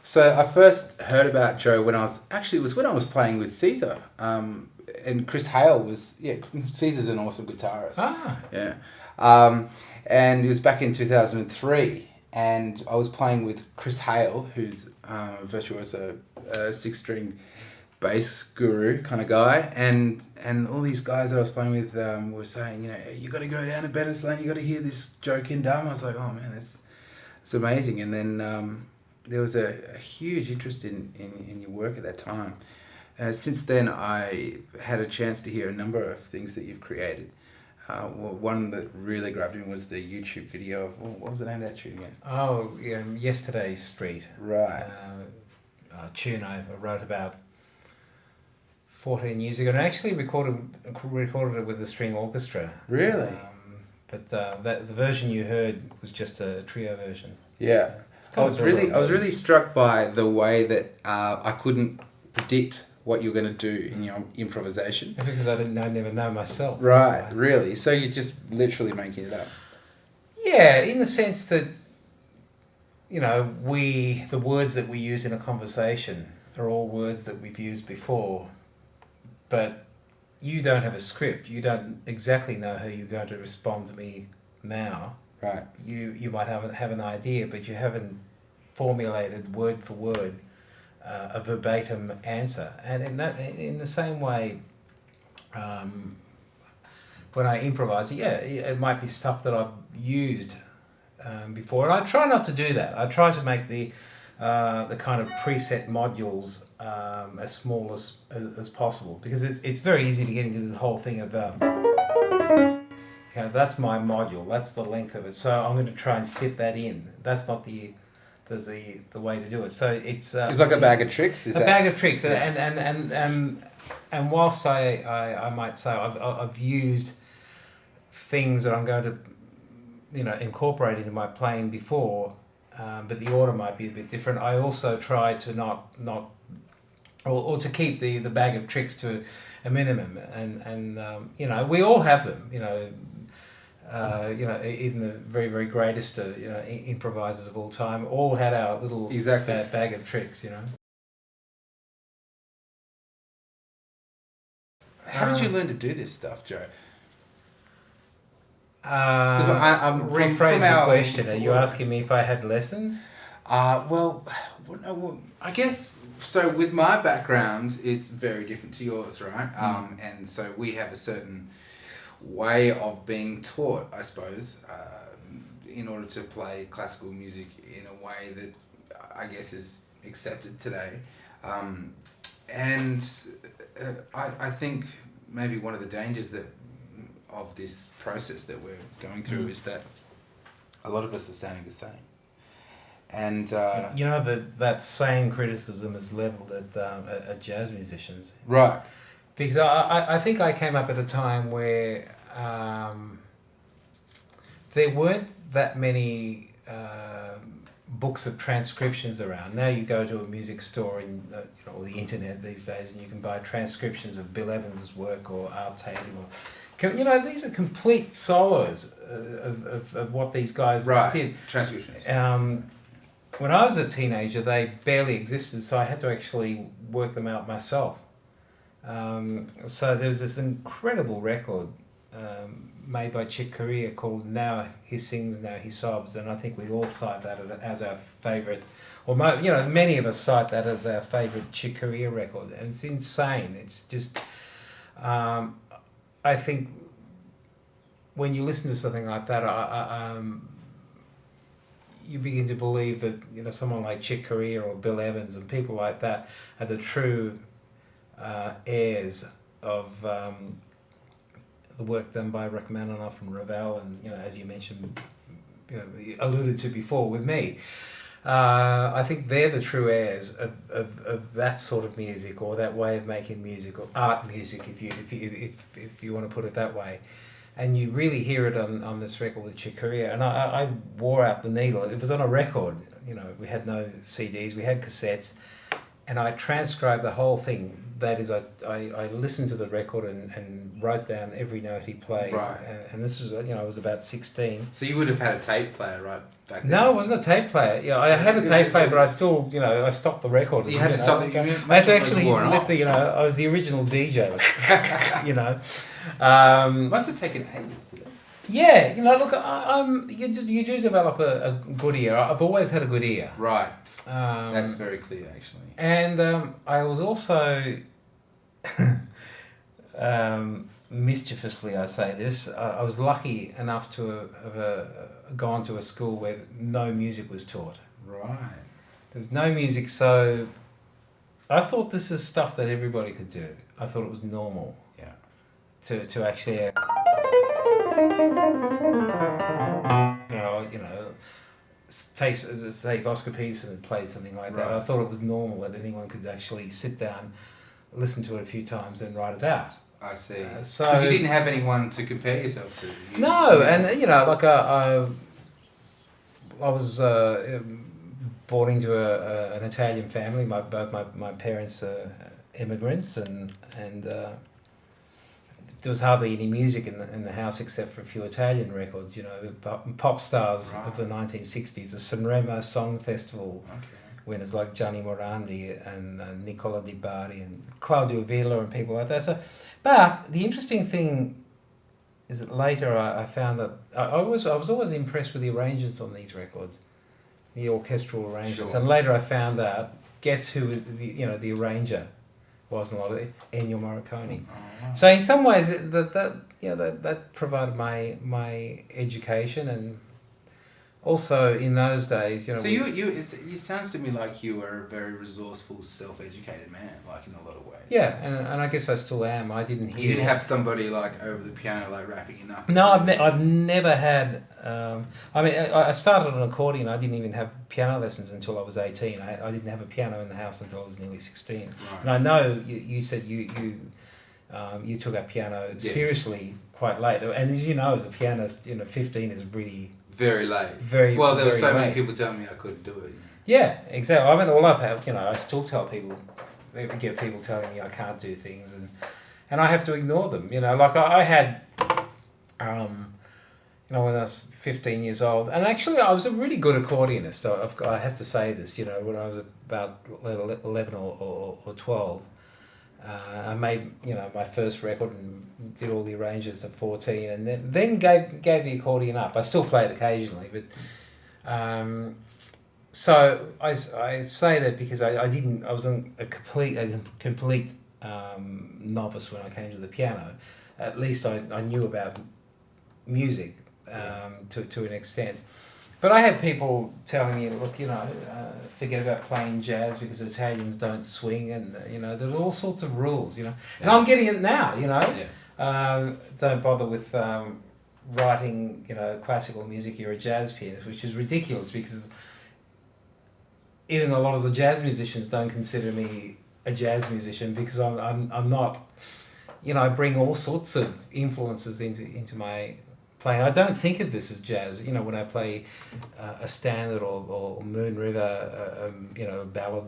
So I first heard about Joe when it was when I was playing with Caesar. And Chris Hale Caesar's an awesome guitarist. Ah, Yeah. Um, and it was back in 2003, and I was playing with Chris Hale, who's a virtuoso, six-string bass guru kind of guy, and all these guys that I was playing with were saying, you got to go down to Bennett's Lane, you got to hear this Joe Kindam. I was like, oh man, it's amazing. And then there was a huge interest in your work at that time. Since then, I had a chance to hear a number of things that you've created. One that really grabbed me was the YouTube video of, what was the name of that tune again? oh, yeah, Yesterday's Street. Right. A tune I wrote about 14 years ago, and I actually recorded it with the string orchestra. Really? But the version you heard was just a trio version. Yeah. I was really struck by the way that I couldn't predict what you were going to do in your improvisation. That's because I never know myself. Right, really. So you're just literally making it up. Yeah, in the sense that, the words that we use in a conversation are all words that we've used before, but you don't have a script. You don't exactly know how you're going to respond to me now. Right. You might have an idea, but you haven't formulated word for word a verbatim answer. And in the same way, when I improvise, it might be stuff that I've used before, and I try not to do that. I try to make the kind of preset modules as small as possible, because it's very easy to get into the whole thing of that's my module, that's the length of it, so I'm going to try and fit that in. That's not the way to do it. So it's like a bag of tricks. Bag of tricks, yeah. And whilst I might say I've used things that I'm going to incorporate into my playing before, but the order might be a bit different. I also try to not or to keep the bag of tricks to a minimum, and we all have them. Even the very, very greatest improvisers of all time all had our little bag of tricks. How did you learn to do this stuff, Joe? Because I'm rephrase the question. Are you asking me if I had lessons? Well, I guess so. With my background, it's very different to yours, right? And so we have a certain way of being taught, I suppose, in order to play classical music in a way that I guess is accepted today. I think maybe one of the dangers of this process that we're going through is that a lot of us are sounding the same. And that same criticism is leveled at jazz musicians, right? Because I think I came up at a time where there weren't that many books of transcriptions around. Now you go to a music store or the internet these days, and you can buy transcriptions of Bill Evans' work or Art Tatum. These are complete solos of what these guys did. Transcriptions. When I was a teenager, they barely existed, so I had to actually work them out myself. So there's this incredible record made by Chick Corea called Now He Sings, Now He Sobs, and I think we all cite that as our favourite, or many of us cite that as our favourite Chick Corea record, and it's insane. It's just, I think when you listen to something like that, you begin to believe that someone like Chick Corea or Bill Evans and people like that are the true heirs of the work done by Rachmaninoff and Ravel, and as you mentioned, alluded to before with me. I think they're the true heirs of that sort of music, or that way of making music, or art music, if you want to put it that way. And you really hear it on this record with Chick Corea. And I wore out the needle. It was on a record. We had no CDs. We had cassettes. and I transcribed the whole thing. That is, I listened to the record and wrote down every note he played. Right. And this was, I was about 16. So you would have had a tape player, right, back then? No, it wasn't a tape player. Yeah, I had a tape player, but I still, I stopped the record. So you had to stop it. I had to actually lift the, I was the original DJ. Must have taken ages to do. Yeah, look, you do develop a good ear. I've always had a good ear. Right. That's very clear, actually. And I was also, mischievously I say this, I was lucky enough to have gone to a school where no music was taught. Right. There was no music, so I thought this is stuff that everybody could do. I thought it was normal. Yeah. To actually, say if Oscar Peterson had played something like that, I thought it was normal that anyone could actually sit down, listen to it a few times, and write it out. I see. So because you didn't have anyone to compare yourself to. No, and I was born into an Italian family. Both my parents are immigrants, and there was hardly any music in the house except for a few Italian records. Pop stars of the 1960s, the Sanremo Song Festival winners like Gianni Morandi and Nicola Di Bari and Claudio Villa and people like that. So, but the interesting thing is that later I found that I was always impressed with the arrangements on these records, the orchestral arrangements. Sure. And later I found out, guess who was the arranger wasn't a lot of Ennio Morricone. Oh, wow. So in some ways that provided my education, and also in those days, So it sounds to me like you were a very resourceful, self-educated man, like in a lot of ways. Yeah, and I guess I still am. I didn't hear. You didn't have somebody like over the piano like rapping it up. No, I've never had. I started on accordion. I didn't even have piano lessons until I was 18. I didn't have a piano in the house until I was nearly 16. Right. And I know you said you took up piano seriously quite late. And as you know, as a pianist, 15 is really very late. Very well. There were very so late. many people telling me I couldn't do it. Yeah, exactly. I mean, all I've had, I still tell people, get people telling me I can't do things, and I have to ignore them. Like I had, when I was 15 years old, and actually I was a really good accordionist. I have to say this. When I was about 11 or 12. I made my first record and did all the arrangements at 14, and then gave the accordion up. I still play it occasionally, but so I say that because I wasn't a complete novice when I came to the piano. At least I knew about music to an extent. But I had people telling me, look, forget about playing jazz because Italians don't swing, and there's all sorts of rules, and I'm getting it now, don't bother with writing, classical music. You're a jazz pianist, which is ridiculous because even a lot of the jazz musicians don't consider me a jazz musician because I'm not. I bring all sorts of influences into my playing. I don't think of this as jazz. When I play a standard or Moon River, a ballad